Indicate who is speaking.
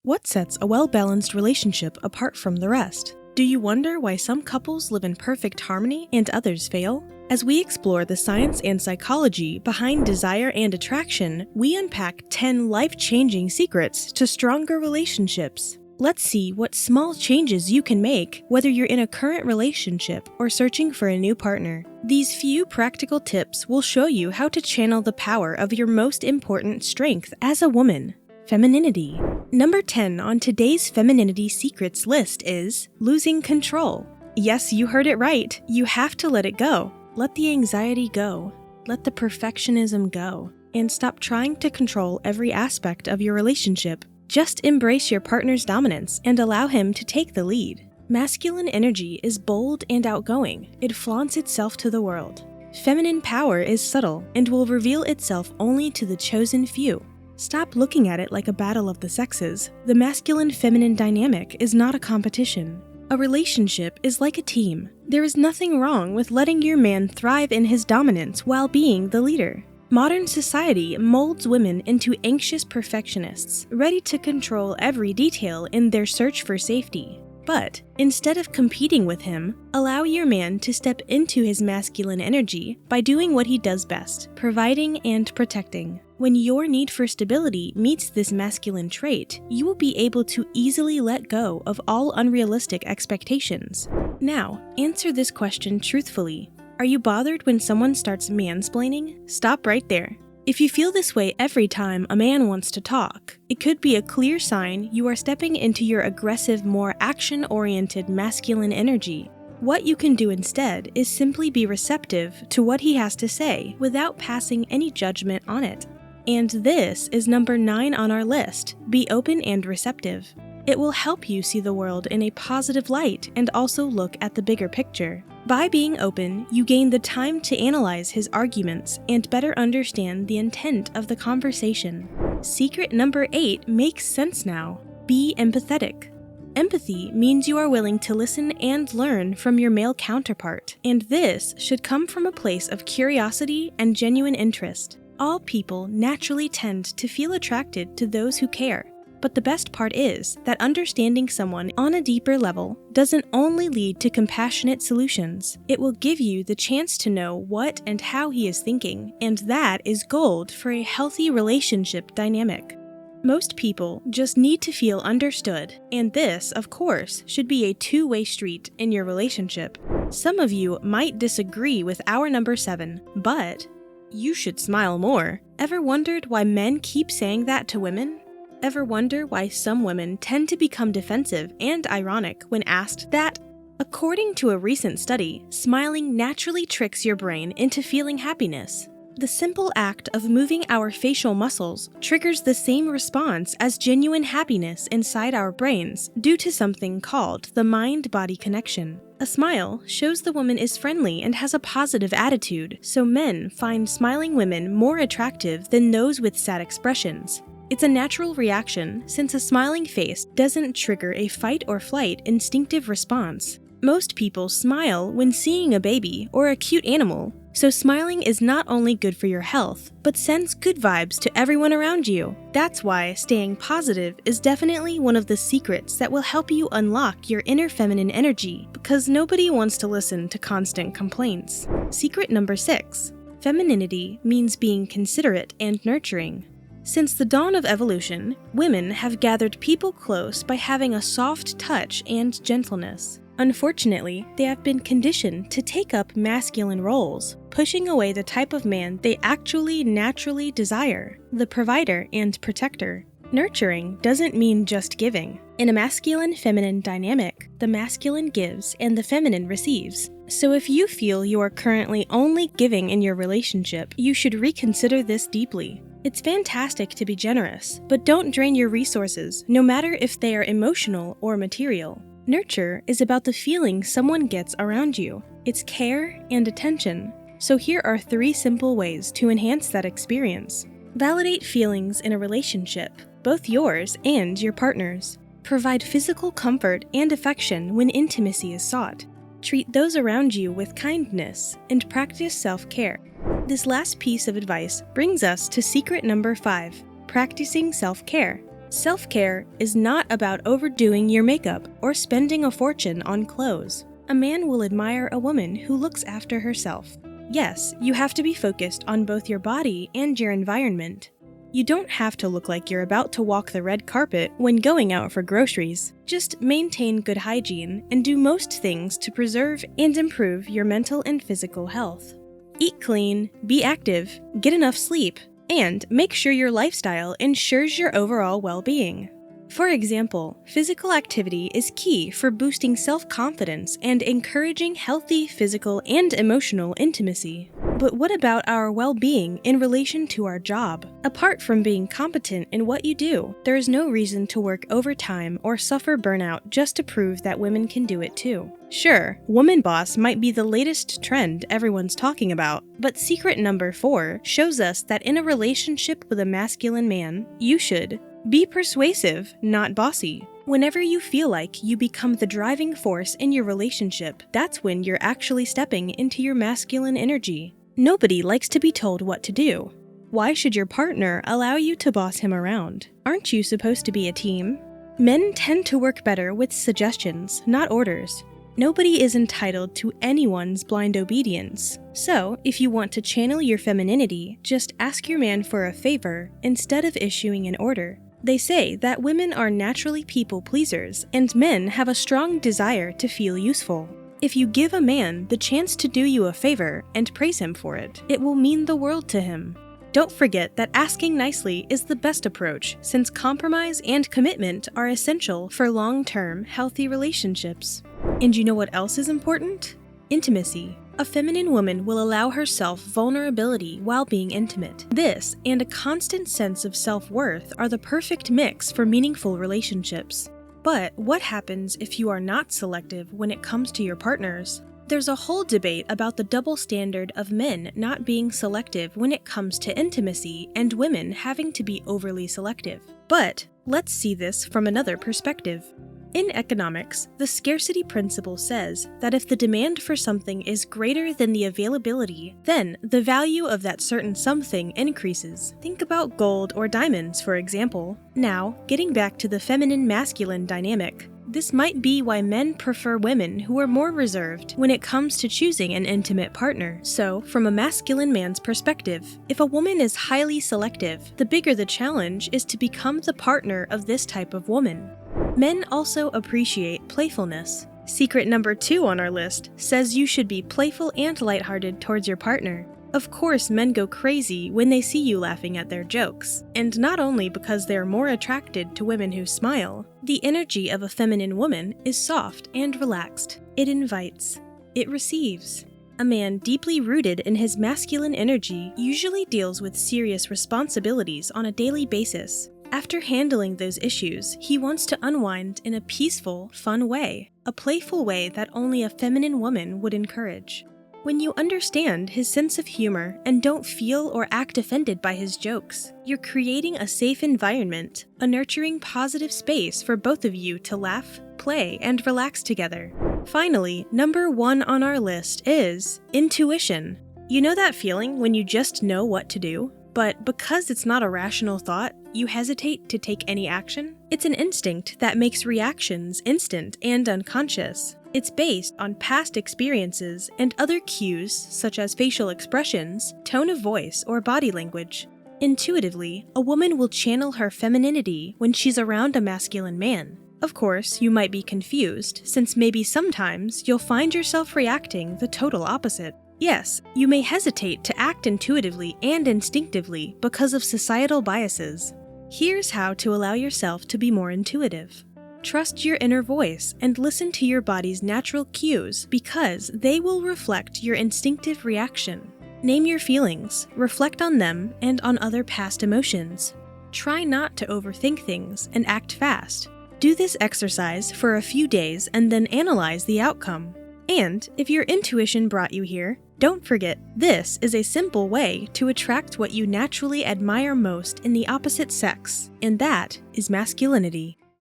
Speaker 1: What sets a well-balanced relationship apart from the rest? Do you wonder why some couples live in perfect harmony and others fail? As we explore the science and psychology behind desire and attraction, we unpack 10 life-changing secrets to stronger relationships. Let's see what small changes you can make, whether you're in a current relationship or searching for a new partner. These few practical tips will show you how to channel the power of your most important strength as a woman: femininity. Number 10 on today's Femininity Secrets list is losing control. Yes, you heard it right. You have to let it go. Let the anxiety go. Let the perfectionism go. And stop trying to control every aspect of your relationship. Just embrace your partner's dominance and allow him to take the lead. Masculine energy is bold and outgoing. It flaunts itself to the world. Feminine power is subtle and will reveal itself only to the chosen few. Stop looking at it like a battle of the sexes. The masculine-feminine dynamic is not a competition. A relationship is like a team. There is nothing wrong with letting your man thrive in his dominance while being the leader. Modern society molds women into anxious perfectionists, ready to control every detail in their search for safety. But instead of competing with him, allow your man to step into his masculine energy by doing what he does best: providing and protecting. When your need for stability meets this masculine trait, you will be able to easily let go of all unrealistic expectations. Now, answer this question truthfully. Are you bothered when someone starts mansplaining? Stop right there. If you feel this way every time a man wants to talk, it could be a clear sign you are stepping into your aggressive, more action-oriented masculine energy. What you can do instead is simply be receptive to what he has to say without passing any judgment on it. And this is number 9 on our list: be open and receptive. It will help you see the world in a positive light and also look at the bigger picture. By being open, you gain the time to analyze his arguments and better understand the intent of the conversation. Secret number 8 makes sense now. Be empathetic. Empathy means you are willing to listen and learn from your male counterpart, and this should come from a place of curiosity and genuine interest. All people naturally tend to feel attracted to those who care. But the best part is that understanding someone on a deeper level doesn't only lead to compassionate solutions. It will give you the chance to know what and how he is thinking, and that is gold for a healthy relationship dynamic. Most people just need to feel understood, and this, of course, should be a two-way street in your relationship. Some of you might disagree with our number 7, but you should smile more. Ever wondered why men keep saying that to women? Ever wonder why some women tend to become defensive and ironic when asked that? According to a recent study, smiling naturally tricks your brain into feeling happiness. The simple act of moving our facial muscles triggers the same response as genuine happiness inside our brains due to something called the mind-body connection. A smile shows the woman is friendly and has a positive attitude, so men find smiling women more attractive than those with sad expressions. It's a natural reaction since a smiling face doesn't trigger a fight or flight instinctive response. Most people smile when seeing a baby or a cute animal, so smiling is not only good for your health, but sends good vibes to everyone around you. That's why staying positive is definitely one of the secrets that will help you unlock your inner feminine energy, because nobody wants to listen to constant complaints. Secret number 6. Femininity means being considerate and nurturing. Since the dawn of evolution, women have gathered people close by having a soft touch and gentleness. Unfortunately, they have been conditioned to take up masculine roles, pushing away the type of man they actually naturally desire: the provider and protector. Nurturing doesn't mean just giving. In a masculine-feminine dynamic, the masculine gives and the feminine receives. So if you feel you are currently only giving in your relationship, you should reconsider this deeply. It's fantastic to be generous, but don't drain your resources, no matter if they are emotional or material. Nurture is about the feeling someone gets around you. It's care and attention. So here are 3 simple ways to enhance that experience. Validate feelings in a relationship, both yours and your partner's. Provide physical comfort and affection when intimacy is sought. Treat those around you with kindness, and practice self-care. This last piece of advice brings us to secret number 5, practicing self-care. Self-care is not about overdoing your makeup or spending a fortune on clothes. A man will admire a woman who looks after herself. Yes, you have to be focused on both your body and your environment. You don't have to look like you're about to walk the red carpet when going out for groceries. Just maintain good hygiene and do most things to preserve and improve your mental and physical health. Eat clean, be active, get enough sleep, and make sure your lifestyle ensures your overall well-being. For example, physical activity is key for boosting self-confidence and encouraging healthy physical and emotional intimacy. But what about our well-being in relation to our job? Apart from being competent in what you do, there is no reason to work overtime or suffer burnout just to prove that women can do it too. Sure, woman boss might be the latest trend everyone's talking about, but secret number 4 shows us that in a relationship with a masculine man, you should be persuasive, not bossy. Whenever you feel like you become the driving force in your relationship, that's when you're actually stepping into your masculine energy. Nobody likes to be told what to do. Why should your partner allow you to boss him around? Aren't you supposed to be a team? Men tend to work better with suggestions, not orders. Nobody is entitled to anyone's blind obedience. So, if you want to channel your femininity, just ask your man for a favor instead of issuing an order. They say that women are naturally people pleasers, and men have a strong desire to feel useful. If you give a man the chance to do you a favor and praise him for it, it will mean the world to him. Don't forget that asking nicely is the best approach, since compromise and commitment are essential for long-term, healthy relationships. And you know what else is important? Intimacy. A feminine woman will allow herself vulnerability while being intimate. This, and a constant sense of self-worth, are the perfect mix for meaningful relationships. But what happens if you are not selective when it comes to your partners? There's a whole debate about the double standard of men not being selective when it comes to intimacy and women having to be overly selective. But let's see this from another perspective. In economics, the scarcity principle says that if the demand for something is greater than the availability, then the value of that certain something increases. Think about gold or diamonds, for example. Now, getting back to the feminine-masculine dynamic, this might be why men prefer women who are more reserved when it comes to choosing an intimate partner. So, from a masculine man's perspective, if a woman is highly selective, the bigger the challenge is to become the partner of this type of woman. Men also appreciate playfulness. Secret number 2 on our list says you should be playful and lighthearted towards your partner. Of course, men go crazy when they see you laughing at their jokes. And not only because they're more attracted to women who smile, the energy of a feminine woman is soft and relaxed. It invites. It receives. A man deeply rooted in his masculine energy usually deals with serious responsibilities on a daily basis. After handling those issues, he wants to unwind in a peaceful, fun way, a playful way that only a feminine woman would encourage. When you understand his sense of humor and don't feel or act offended by his jokes, you're creating a safe environment, a nurturing, positive space for both of you to laugh, play, and relax together. Finally, number 1 on our list is intuition. You know that feeling when you just know what to do? But because it's not a rational thought, you hesitate to take any action? It's an instinct that makes reactions instant and unconscious. It's based on past experiences and other cues such as facial expressions, tone of voice, or body language. Intuitively, a woman will channel her femininity when she's around a masculine man. Of course, you might be confused, since maybe sometimes you'll find yourself reacting the total opposite. Yes, you may hesitate to act intuitively and instinctively because of societal biases. Here's how to allow yourself to be more intuitive. Trust your inner voice and listen to your body's natural cues because they will reflect your instinctive reaction. Name your feelings, reflect on them and on other past emotions. Try not to overthink things and act fast. Do this exercise for a few days and then analyze the outcome. And if your intuition brought you here, don't forget, this is a simple way to attract what you naturally admire most in the opposite sex, and that is masculinity.